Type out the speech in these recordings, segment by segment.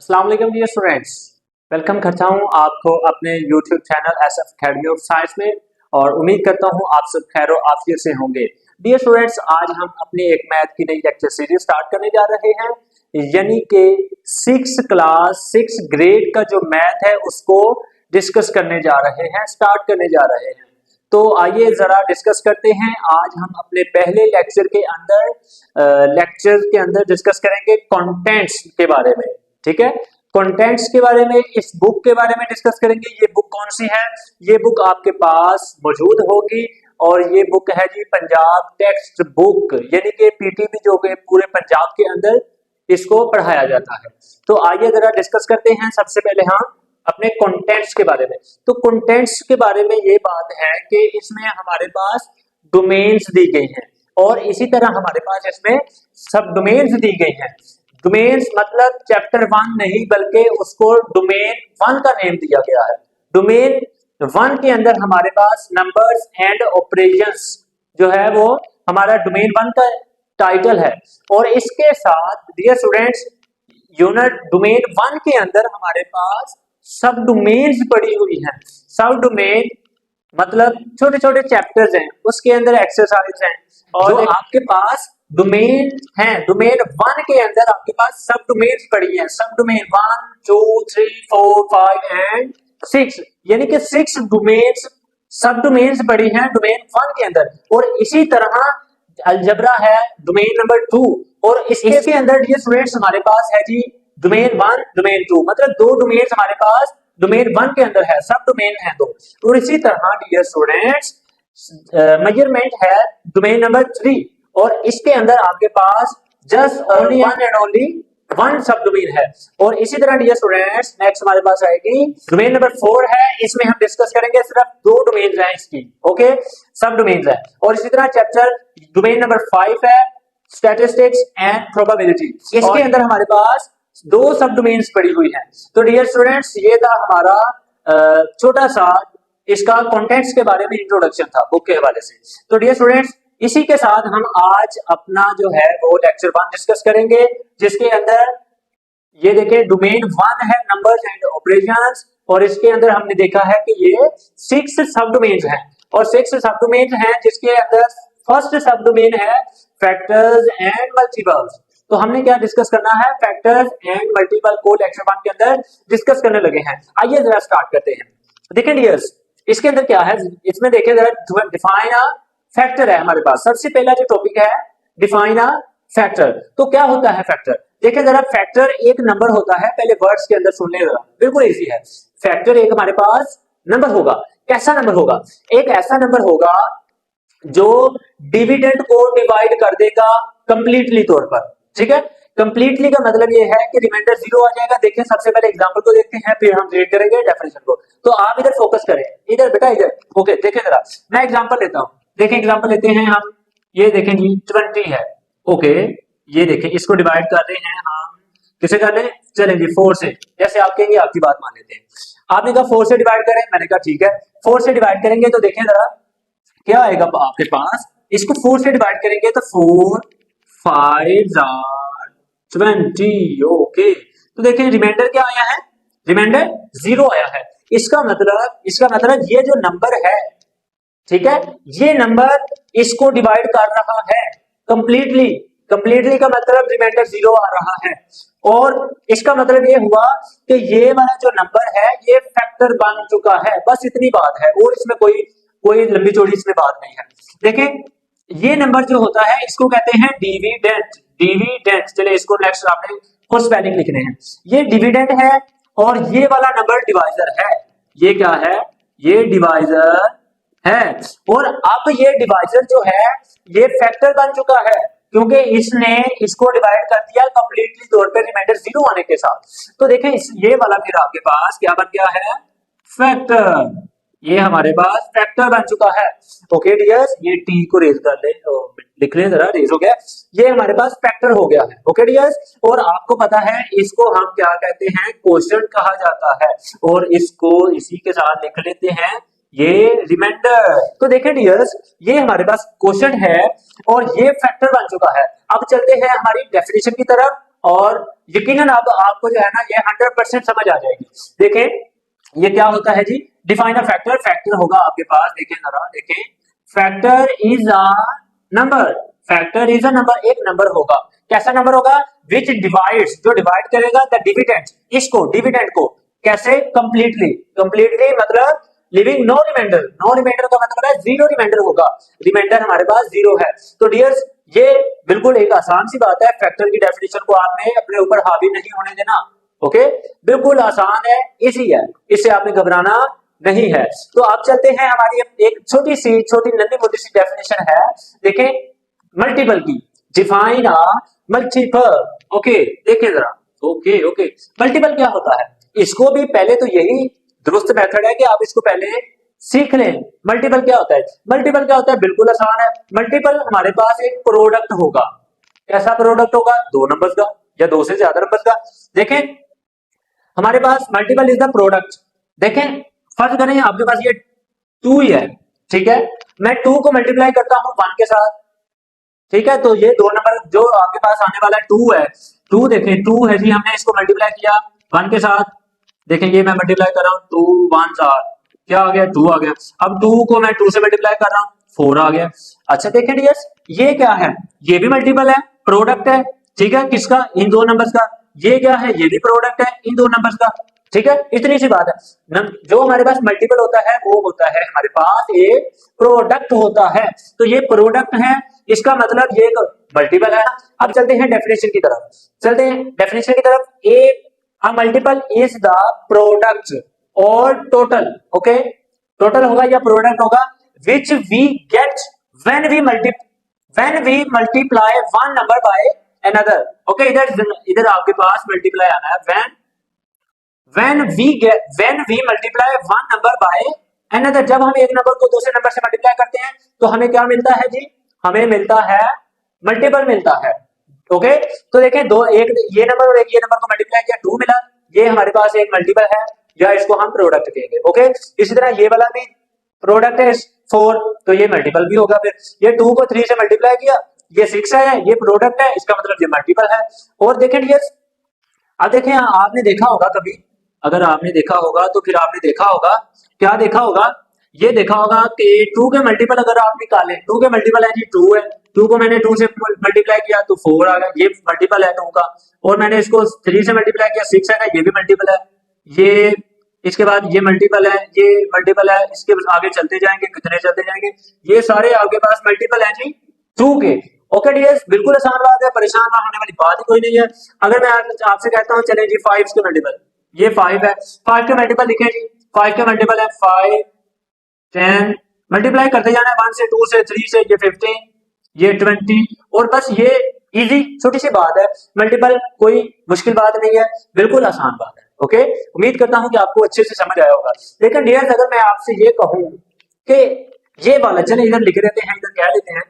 अस्सलाम वालेकुम dear students, welcome करता हूं आपको अपने YouTube channel SF academy of science में और उम्मीद करता हूं आप सब खैर और आफियत से होंगे। डियर स्टूडेंट्स, आज हम अपनी एक मैथ की नई लेक्चर सीरीज स्टार्ट करने जा रहे हैं, यानी कि 6 क्लास 6 ग्रेड का जो मैथ है उसको डिस्कस करने जा रहे हैं, स्टार्ट करने जा रहे हैं। तो आइए जरा डिस्कस करते हैं। आज हम अपने पहले लेक्चर के अंदर डिस्कस करेंगे कंटेंट्स के बारे में। ठीक है, कंटेंट्स के बारे में, इस बुक के बारे में डिस्कस करेंगे। ये बुक कौन सी है? ये बुक आपके पास मौजूद होगी और ये बुक है जी पंजाब टेक्स्ट बुक, यानी कि पीटीबी जो कि पूरे पंजाब के अंदर इसको पढ़ाया जाता है। तो आइए जरा डिस्कस करते हैं। सबसे पहले हम अपने कंटेंट्स के बारे में। तो कंटेंट्स के बारे में ये बात है कि इसमें हमारे पास डोमेन्स दी गई हैं और इसी तरह हमारे पास इसमें सब डोमेन्स दी गई हैं। डोमेन्स मतलब चैप्टर 1 नहीं, बल्कि उसको डोमेन 1 का नेम दिया गया है। डोमेन 1 के अंदर हमारे पास नंबर्स एंड ऑपरेशंस जो है वो हमारा डोमेन 1 का टाइटल है। और इसके साथ डियर स्टूडेंट्स, यूनिट डोमेन 1 के अंदर हमारे पास सब डोमेन्स पड़ी हुई हैं। सब डोमेन मतलब छोटे छोटे चैप्टर्स हैं, उसके अंदर एक्सरसाइज हैं और जो आपके पास डोमेन है, डोमेन 1 के अंदर आपके पास सब डोमेन्स पड़ी हैं। सब डोमेन 1 2 3 4 5 एंड 6, यानी कि 6 डोमेन्स, सब डोमेन्स पड़ी हैं डोमेन 1 के अंदर। और इसी तरह अलजबरा है डोमेन नंबर 2 और इसके अंदर डियर स्टूडेंट्स हमारे पास है जी डोमेन 1 डोमेन 2, मतलब दो डोमेन्स हमारे पास डोमेन 1 के अंदर है, सब डोमेन है दो। और इसी तरह डियर स्टूडेंट्स मेजरमेंट है डोमेन नंबर 3 और इसके अंदर आपके पास just only one and only one sub domain है। और इसी तरह डियर स्टूडेंट्स नेक्स्ट हमारे पास आएगी डोमेन नंबर 4 है। इसमें हम डिस्कस करेंगे सिर्फ दो डोमेन है इसकी, ओके, सब डोमेन है। और इसी तरह चैप्टर डोमेन नंबर 5 है स्टैटिस्टिक्स एंड प्रोबेबिलिटी, इसके अंदर हमारे पास दो सब डोमेन्स पड़ी हुई हैं। तो डियर स्टूडेंट्स ये था हमारा छोटा सा इसका कॉन्टेक्स्ट के बारे में इंट्रोडक्शन था बुक के हवाले से। तो डियर स्टूडेंट्स इसी के साथ हम आज अपना जो है वो लेक्चर 1 डिस्कस करेंगे, जिसके अंदर ये देखिए डोमेन 1 है नंबर्स एंड ऑपरेशंस और इसके अंदर हमने देखा है कि ये 6 सब डोमेन्स हैं और 6 सब डोमेन्स हैं, जिसके अंदर फर्स्ट सब डोमेन है फैक्टर्स एंड मल्टीपल्स। तो हमने क्या डिस्कस करना है? फैक्टर्स एंड मल्टीपल को लेक्चर 1 के अंदर डिस्कस करने लगे हैं। आइए जरा स्टार्ट करते हैं। देखिए डियर्स इसके अंदर क्या है, इसमें देखिए जरा डिफाइन अ फैक्टर है हमारे पास। सबसे पहला जो टॉपिक है डिफाइन अ फैक्टर। तो क्या होता है फैक्टर? देखिए जरा फैक्टर एक नंबर होता है, पहले वर्ड्स के अंदर सुन ले जरा, बिल्कुल इजी है। फैक्टर एक हमारे पास नंबर होगा। कैसा नंबर होगा? एक ऐसा नंबर होगा जो डिविडेंड को डिवाइड कर देगा कंप्लीटली तौर पर। ठीक है, कंप्लीटली का मतलब ये है कि रिमाइंडर 0 आ जाएगा। देखिए सबसे पहले एग्जांपल को देखते हैं, फिर हम रीड करेंगे डेफिनेशन को। तो आप इधर फोकस करें, इधर बेटा इधर, ओके। देखिए जरा मैं एग्जांपल लेता हूं। देखिए एग्जांपल लेते हैं हम, ये देखें जी 20 है, ओके। ये देखें इसको डिवाइड कर रहे हैं हम, किसे कर रहे हैं? चलें जी 4 से। जैसे आप कहेंगे आपकी बात मान लेते हैं, आपने कहा 4 से डिवाइड करें, मैंने कहा ठीक है 4 से डिवाइड करेंगे। तो देखें जरा क्या आएगा आपके पास, इसको 4 से डिवाइड करेंगे तो 4 5 20, ओके। तो देखें रिमाइंडर क्या आया है? रिमाइंडर 0 आया है। इसका मतलब ये जो नंबर है, ठीक है, ये नंबर इसको डिवाइड कर रहा है कंप्लीटली। कंप्लीटली का मतलब रिमाइंडर 0 आ रहा है और इसका मतलब ये हुआ कि ये वाला जो नंबर है ये फैक्टर बन चुका है। बस इतनी बात है और इसमें कोई लंबी चौड़ी इसमें बात नहीं है। देखें ये नंबर जो होता है इसको कहते हैं डिविडेंड। डिविडेंड, चलिए इसको नेक्स्ट आपने खुद स्पेलिंग लिखने हैं। ये डिविडेंड है और ये वाला नंबर डिवाइजर है। ये क्या है? ये डिवाइजर है। और अब ये डिवाइजर जो है ये फैक्टर बन चुका है क्योंकि इसने इसको डिवाइड कर दिया कंप्लीटली तौर पे रिमाइंडर 0 आने के साथ। तो देखें ये वाला फिर आपके पास क्या बन गया है? फैक्टर। ये हमारे पास फैक्टर बन चुका है, ओके डियर्स। ये टी को रेज कर ले, लिख ले जरा, रेज हो गया। ये हमारे पास फैक्टर हो गया है, ओके डियर्स। और आपको पता है इसको हम क्या कहते हैं? क्वोशिएंट कहा जाता है और इसको इसी के साथ लिख लेते हैं ये रिमाइंडर। तो देखें डियर्स ये हमारे पास क्वोशिएंट है और ये फैक्टर बन चुका है। अब चलते हैं हमारी डेफिनेशन की तरफ और यकीनन अब आपको जो है ना ये 100% समझ आ जाएगी। देखें ये क्या होता है जी, डिफाइन अ फैक्टर, फैक्टर होगा आपके पास, देखें जरा, देखें factor is a number, factor is a number, एक नंबर होगा, कैसा नंबर होगा, विच डिवाइड्स, जो डिवाइड करेगा द डिविडेंड, इसको डिविडेंड को, कैसे, कंप्लीटली, कंप्लीटली मतलब living no remainder, no remainder का मतलब है जीरो रिमाइंडर होगा, रिमाइंडर हमारे पास जीरो है। तो डियर्स ये बिल्कुल एक आसान सी बात है, फैक्टर की डेफिनेशन को आपने अपने ऊपर हावी नहीं होने देना, ओके, बिल्कुल आसान है, इजी है, इससे आपने घबराना नहीं है। तो आप चलते हैं, हमारी एक छोटी नन्ही मोटी सी डेफिनेशन है, देखें मल्टीपल की, डिफाइन अ मल्टीपल, ओके, देखिए जरा, ओके ओके, मल्टीपल क्या होता है, इसको भी पहले तो यही दुरुस्त मेथड है कि आप इसको पहले सीख लें। मल्टीपल क्या होता है, मल्टीपल क्या होता है, बिल्कुल आसान है, मल्टीपल हमारे पास एक प्रोडक्ट होगा, कैसा प्रोडक्ट होगा, दो नंबर्स का या दो से ज्यादा नंबर्स का। देखें हमारे पास मल्टीपल इज द प्रोडक्ट, देखें फर्ज करें आपके पास ये 2 ही है, ठीक है, मैं 2 को मल्टीप्लाई करता हूं 1 के साथ, ठीक है, तो ये दो नंबर जो आपके पास आने वाला है 2 है, 2 देखें 2 है जी, हमने इसको मल्टीप्लाई किया 1 के साथ, देखें ये मैं मल्टीप्लाई कर रहा हूँ 2 1 4, क्या आ गया 2 आ गया, अब 2 को मैं 2 से मल्टीप्लाई कर रहा हूँ 4 आ गया। अच्छा देखें डियर्स ये क्या है, ये भी मल्टीपल है, प्रोडक्ट है, ठीक है, किसका, इन दो नंबर्स का, ये क्या है, ये भी प्रोडक्ट है इन दो नंबर्स का, ठीक है, इतनी सी बात है। जो हमारे पास मल्टीपल होता है वो होता है हमारे पास एक प्रोडक्ट होता है, तो ये प्रोडक्ट है, इसका मतलब ये मल्टीपल है। अब चलते हैं डेफिनेशन की तरफ, चलते हैं डेफिनेशन की तरफ, a multiple is the product or total, okay, total होगा या प्रोडक्ट होगा which we get when we multiply one number by another, okay, इधर आपके पास multiply आना है, when we multiply one number by another, जब हम एक नंबर को दूसरे नंबर से मल्टीप्लाई करते हैं तो हमें क्या मिलता है जी, हमें मिलता है मल्टीपल मिलता है, ओके, तो देखें दो, एक ये नंबर और एक ये नंबर को मल्टीप्लाई किया 2 मिला, ये हमारे पास एक मल्टीपल है या इसको हम प्रोडक्ट कहेंगे, ओके, इसी तरह ये वाला भी प्रोडक्ट है 4, तो ये मल्टीपल भी होगा, फिर ये 2 को 3 से मल्टीप्लाई किया, ये 6 है, ये प्रोडक्ट है, इसका मतलब ये मल्टीपल है। और देखें ये, अब देखें आपने देखा होगा कभी, अगर आपने देखा होगा तो फिर आपने देखा होगा, क्या देखा होगा, ये देखा होगा कि 2 के मल्टीपल अगर आप निकालें, 2 के मल्टीपल है जी 2 है, 2 को मैंने 2 से मल्टीप्लाई किया तो 4 आ गया, ये मल्टीपल है 2 का, और मैंने इसको 3 से मल्टीप्लाई किया 6 है, ये भी मल्टीपल है, ये इसके बाद ये मल्टीपल है, ये मल्टीपल है, इसके आगे चलते जाएंगे, कितने चलते जाएंगे, ये सारे आपके पास मल्टीपल है जी 2 के, ओके डियर्स, बिल्कुल आसान बात है, परेशान होने वाली बात ही कोई नहीं है। अगर मैं आपसे कहता हूँ चले जी 5 के मल्टीपल, ये 5 है, 5 के मल्टीपल लिखें जी, 5 के मल्टीपल है 5 10, मल्टीप्लाई करते जाना है 1 से 2 से 3 से, ये 15, ये 20, और बस ये इजी छोटी सी बात है, मल्टीपल कोई मुश्किल बात नहीं है, बिल्कुल आसान बात है, ओके, उम्मीद करता हूं कि आपको अच्छे से समझ आया होगा। लेकिन डियर्स अगर मैं आपसे ये कहूं कि ये वाला, चले इधर लिख देते हैं, इधर कह लेते हैं,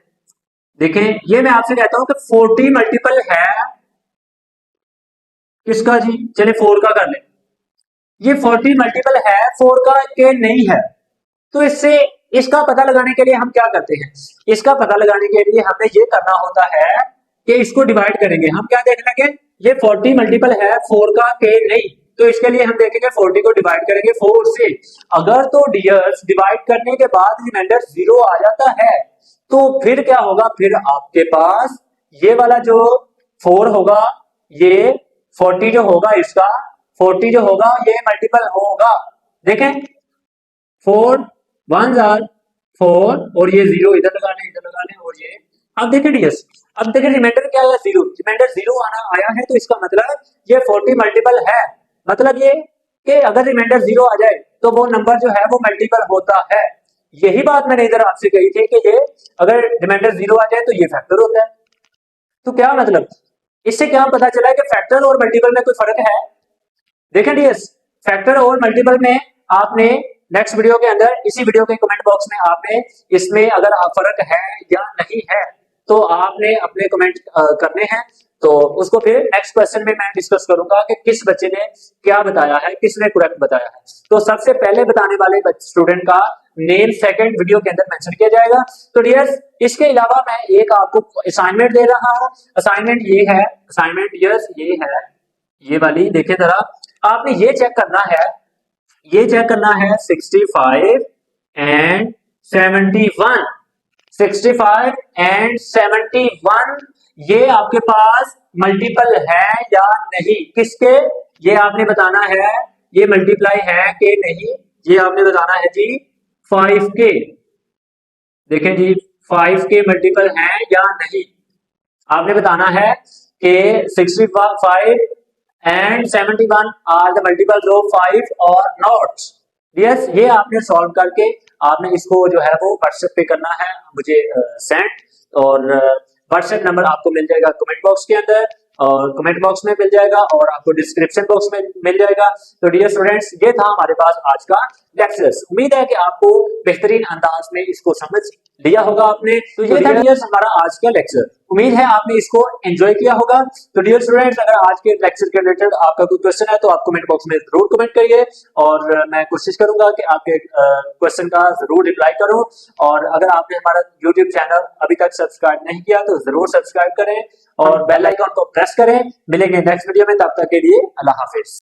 देखें ये मैं आपसे कहता हूं कि 40 मल्टीपल है किसका जी, चले 4 का कर ले, ये 40 मल्टीपल है 4 का के नहीं है, तो इससे इसका पता लगाने के लिए हम क्या करते हैं, इसका पता लगाने के लिए हमें ये करना होता है कि इसको डिवाइड करेंगे, हम क्या देख लेंगे, ये 40 मल्टीपल है 4 का के नहीं, तो इसके लिए हम देखेंगे 40 को डिवाइड करेंगे 4 से, अगर तो डियर्स डिवाइड करने के बाद रिमाइंडर 0 आ जाता है तो फिर क्या होगा, फिर आपके पास ये वाला जो 4 होगा, ये 40 जो होगा, इसका 40 जो होगा ये मल्टीपल होगा, देखें 4 1 आर 4 और ये 0 इधर लगा लें और ये, अब देखें डियर्स, अब देखें रिमाइंडर क्या है 0, रिमाइंडर 0 आया है, तो इसका मतलब ये 40 मल्टीपल है, मतलब ये कि अगर रिमाइंडर 0 आ जाए तो वो नंबर जो है वो मल्टीपल होता है, यही बात मैंने इधर आपसे कही थी कि ये अगर रिमाइंडर 0 आ जाए तो ये फैक्टर होता है। तो क्या मतलब, इससे क्या पता चला है कि फैक्टर और मल्टीपल में कोई फर्क है, देखें डियर्स, फैक्टर और मल्टीपल में आपने नेक्स्ट वीडियो के अंदर, इसी वीडियो के कमेंट बॉक्स में आपने इसमें अगर फर्क है या नहीं है तो आपने अपने कमेंट करने हैं, तो उसको फिर नेक्स्ट क्वेश्चन में मैं डिस्कस करूंगा कि किस बच्चे ने क्या बताया है, किसने करेक्ट बताया है। तो सबसे पहले बताने वाले स्टूडेंट का नेम सेकंड वीडियो के अंदर मेंशन किया जाएगा। तो डियर्स, इसके अलावा मैं एक आपको असाइनमेंट दे रहा हूं। असाइनमेंट ये है, असाइनमेंट डियर्स ये है, ये वाली देखें जरा। आपने ये चेक करना है, ये चेक करना है 65 एंड 71, 65 एंड 71 ये आपके पास मल्टीपल है या नहीं, किसके, ये आपने बताना है, ये मल्टीप्लाई है कि नहीं, ये आपने बताना है जी 5 के। देखें जी 5 के मल्टीपल है या नहीं, आपने बताना है कि 65 and 71 are the multiples of 5 और नॉट। यस, ये आपने सॉल्व करके आपने इसको जो है वो व्हाट्सएप पे करना है मुझे सेंड, और व्हाट्सएप नंबर आपको मिल जाएगा कमेंट बॉक्स के अंदर, और कमेंट बॉक्स में मिल जाएगा और आपको डिस्क्रिप्शन बॉक्स में मिल जाएगा। तो डियर स्टूडेंट्स, ये था हमारे पास आज का लेक्चर। उम्मीद है कि आपको बेहतरीन अंदाज में इसको समझ लिया होगा आपने। तो ये था डियर्स हमारा आज का लेक्चर। उम्मीद है आपने इसको एंजॉय किया होगा। तो डियर स्टूडेंट्स, अगर आज के लेक्चर के रिलेटेड आपका कोई क्वेश्चन है तो आप कमेंट बॉक्स में जरूर कमेंट करिए, और मैं कोशिश करूंगा कि आपके क्वेश्चन का जरूर रिप्लाई करूं। और अगर आपने हमारा यूट्यूब चैनल अभी तक सब्सक्राइब नहीं किया तो जरूर सब्सक्राइब करें और बेल आइकन को प्रेस करें। मिलेंगे नेक्स्ट वीडियो में, तब तक के लिए अल्लाह हाफिज।